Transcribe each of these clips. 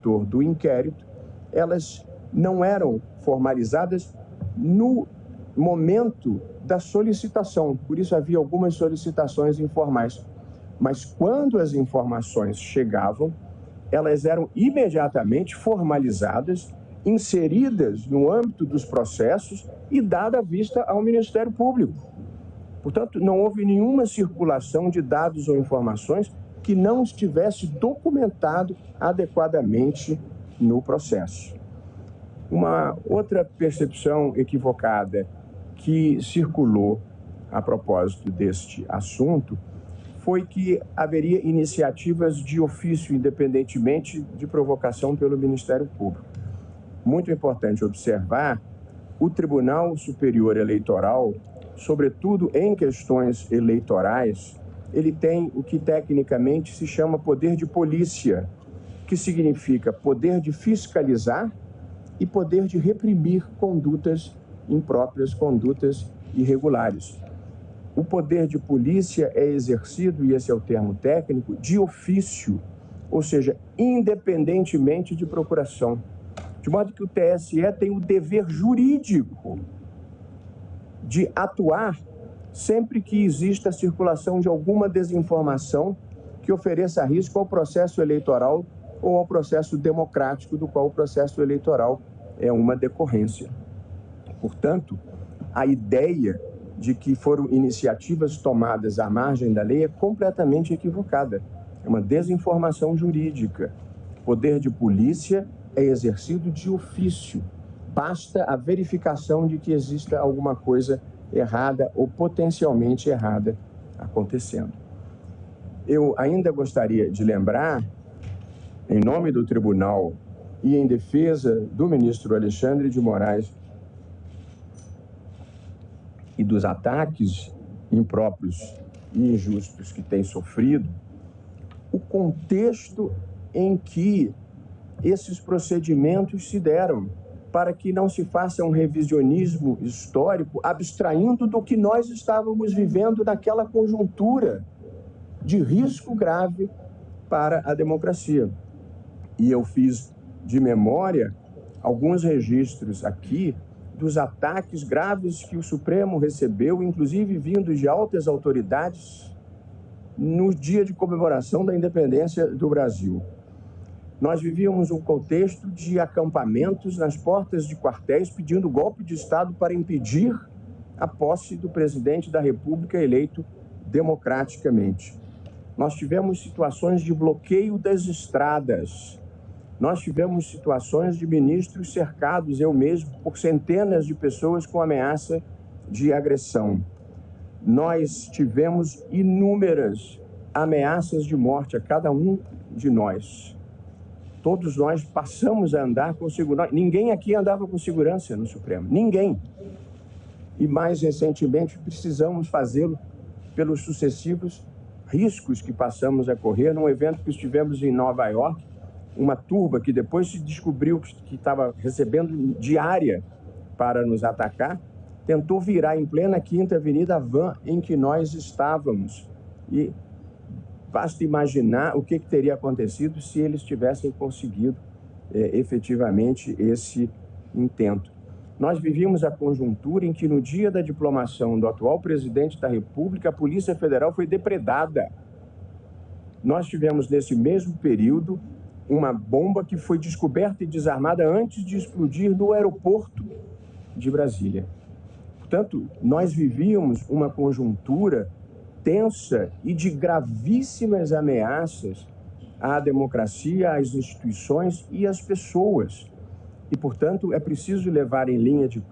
do inquérito, elas não eram formalizadas no momento da solicitação, por isso havia algumas solicitações informais. Mas quando as informações chegavam, elas eram imediatamente formalizadas, inseridas no âmbito dos processos e dada vista ao Ministério Público. Portanto, não houve nenhuma circulação de dados ou informações que não estivesse documentado adequadamente no processo. Uma outra percepção equivocada que circulou a propósito deste assunto foi que haveria iniciativas de ofício, independentemente de provocação pelo Ministério Público. Muito importante observar, o Tribunal Superior Eleitoral, sobretudo em questões eleitorais, ele tem o que tecnicamente se chama poder de polícia, que significa poder de fiscalizar e poder de reprimir condutas impróprias, condutas irregulares. O poder de polícia é exercido, e esse é o termo técnico, de ofício, ou seja, independentemente de procuração. De modo que o TSE tem o dever jurídico de atuar sempre que exista a circulação de alguma desinformação que ofereça risco ao processo eleitoral ou ao processo democrático, do qual o processo eleitoral é uma decorrência. Portanto, a ideia de que foram iniciativas tomadas à margem da lei é completamente equivocada. É uma desinformação jurídica. O poder de polícia é exercido de ofício. Basta a verificação de que exista alguma coisa errada ou potencialmente errada acontecendo. Eu ainda gostaria de lembrar, em nome do tribunal e em defesa do ministro Alexandre de Moraes e dos ataques impróprios e injustos que tem sofrido, o contexto em que esses procedimentos se deram, para que não se faça um revisionismo histórico abstraindo do que nós estávamos vivendo naquela conjuntura de risco grave para a democracia. E eu fiz de memória alguns registros aqui dos ataques graves que o Supremo recebeu, inclusive vindos de altas autoridades, no dia de comemoração da independência do Brasil. Nós vivíamos um contexto de acampamentos nas portas de quartéis pedindo golpe de Estado para impedir a posse do presidente da República eleito democraticamente. Nós tivemos situações de bloqueio das estradas. Nós tivemos situações de ministros cercados, eu mesmo, por centenas de pessoas com ameaça de agressão. Nós tivemos inúmeras ameaças de morte a cada um de nós. Todos nós passamos a andar com segurança. Ninguém aqui andava com segurança no Supremo. Ninguém. E mais recentemente precisamos fazê-lo pelos sucessivos riscos que passamos a correr num evento que estivemos em Nova York, uma turba que depois se descobriu que estava recebendo diária para nos atacar, tentou virar em plena Quinta Avenida a van em que nós estávamos. E basta imaginar o que teria acontecido se eles tivessem conseguido efetivamente esse intento. Nós vivíamos a conjuntura em que, no dia da diplomação do atual presidente da República, a Polícia Federal foi depredada. Nós tivemos, nesse mesmo período, uma bomba que foi descoberta e desarmada antes de explodir no aeroporto de Brasília. Portanto, nós vivíamos uma conjuntura tensa e de gravíssimas ameaças à democracia, às instituições e às pessoas. E, portanto, é preciso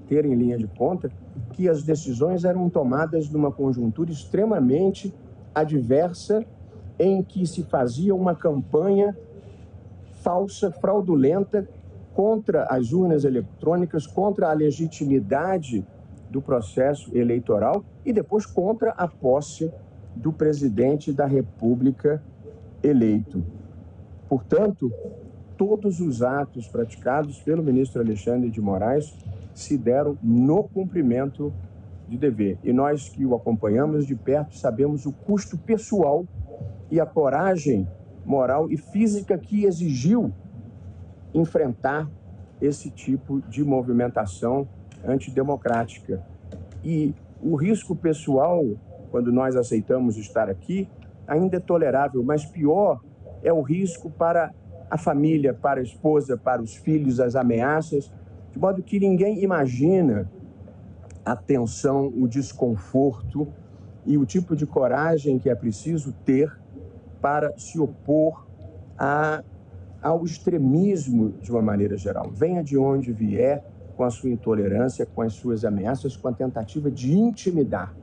ter em linha de conta que as decisões eram tomadas numa conjuntura extremamente adversa, em que se fazia uma campanha falsa, fraudulenta, contra as urnas eletrônicas, contra a legitimidade do processo eleitoral e depois contra a posse do presidente da República eleito. Portanto, todos os atos praticados pelo ministro Alexandre de Moraes se deram no cumprimento de dever. E nós que o acompanhamos de perto sabemos o custo pessoal e a coragem moral e física que exigiu enfrentar esse tipo de movimentação antidemocrática. E o risco pessoal, quando nós aceitamos estar aqui, ainda é tolerável, mas pior é o risco para a família, para a esposa, para os filhos, as ameaças, de modo que ninguém imagina a tensão, o desconforto e o tipo de coragem que é preciso ter para se opor ao extremismo de uma maneira geral. Venha de onde vier, com a sua intolerância, com as suas ameaças, com a tentativa de intimidar.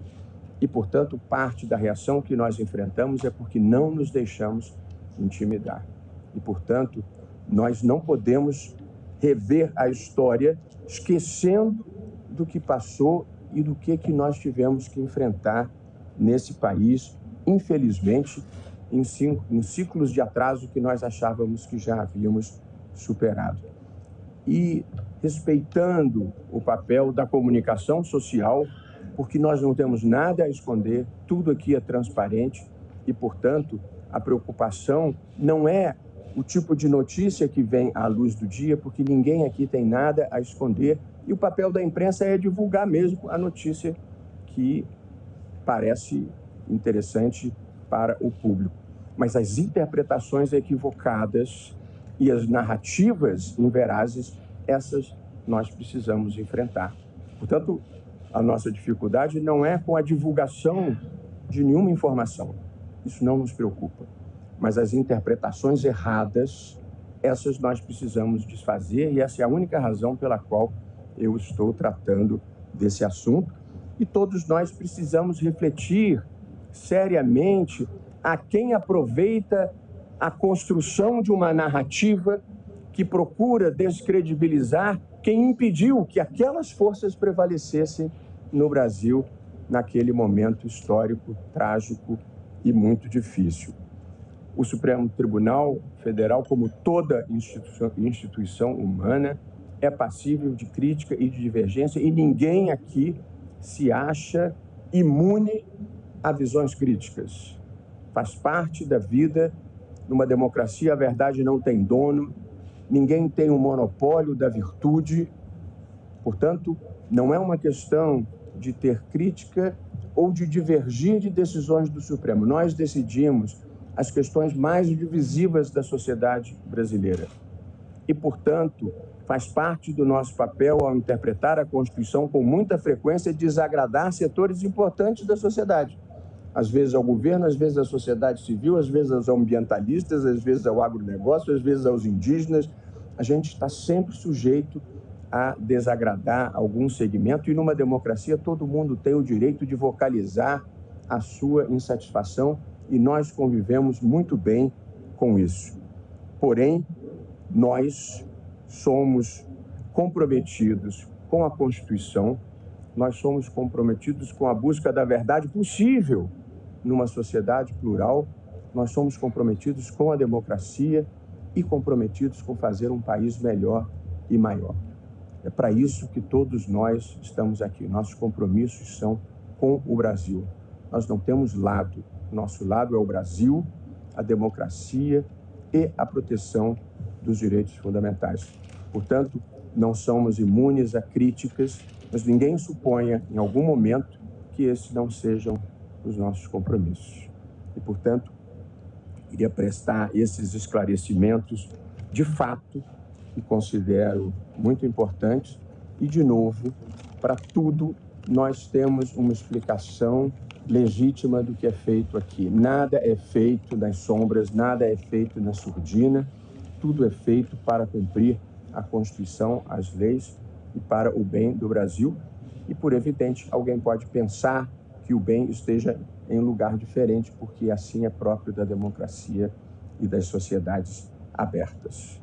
E, portanto, parte da reação que nós enfrentamos é porque não nos deixamos intimidar. E, portanto, nós não podemos rever a história esquecendo do que passou e do que nós tivemos que enfrentar nesse país, infelizmente, em ciclos de atraso que nós achávamos que já havíamos superado. E respeitando o papel da comunicação social, porque nós não temos nada a esconder, tudo aqui é transparente e, portanto, a preocupação não é o tipo de notícia que vem à luz do dia, porque ninguém aqui tem nada a esconder e o papel da imprensa é divulgar mesmo a notícia que parece interessante para o público. Mas as interpretações equivocadas e as narrativas inverazes, essas nós precisamos enfrentar. Portanto, a nossa dificuldade não é com a divulgação de nenhuma informação. Isso não nos preocupa. Mas as interpretações erradas, essas nós precisamos desfazer e essa é a única razão pela qual eu estou tratando desse assunto. E todos nós precisamos refletir seriamente a quem aproveita a construção de uma narrativa que procura descredibilizar quem impediu que aquelas forças prevalecessem no Brasil naquele momento histórico, trágico e muito difícil. O Supremo Tribunal Federal, como toda instituição humana, é passível de crítica e de divergência e ninguém aqui se acha imune a visões críticas. Faz parte da vida. Numa democracia, a verdade não tem dono, ninguém tem o monopólio da virtude. Portanto, não é uma questão de ter crítica ou de divergir de decisões do Supremo. Nós decidimos as questões mais divisivas da sociedade brasileira. E, portanto, faz parte do nosso papel, ao interpretar a Constituição, com muita frequência, desagradar setores importantes da sociedade. Às vezes ao governo, às vezes à sociedade civil, às vezes aos ambientalistas, às vezes ao agronegócio, às vezes aos indígenas. A gente está sempre sujeito a desagradar algum segmento e numa democracia todo mundo tem o direito de vocalizar a sua insatisfação e nós convivemos muito bem com isso. Porém, nós somos comprometidos com a Constituição, nós somos comprometidos com a busca da verdade possível numa sociedade plural, nós somos comprometidos com a democracia e comprometidos com fazer um país melhor e maior. É para isso que todos nós estamos aqui. Nossos compromissos são com o Brasil. Nós não temos lado. Nosso lado é o Brasil, a democracia e a proteção dos direitos fundamentais. Portanto, não somos imunes a críticas, mas ninguém suponha, em algum momento, que esses não sejam os nossos compromissos. E, portanto, queria prestar esses esclarecimentos de fato que considero muito importantes e, de novo, para tudo nós temos uma explicação legítima do que é feito aqui. Nada é feito nas sombras, nada é feito na surdina, tudo é feito para cumprir a Constituição, as leis e para o bem do Brasil. E, por evidente, alguém pode pensar que o bem esteja em um lugar diferente, porque assim é próprio da democracia e das sociedades abertas.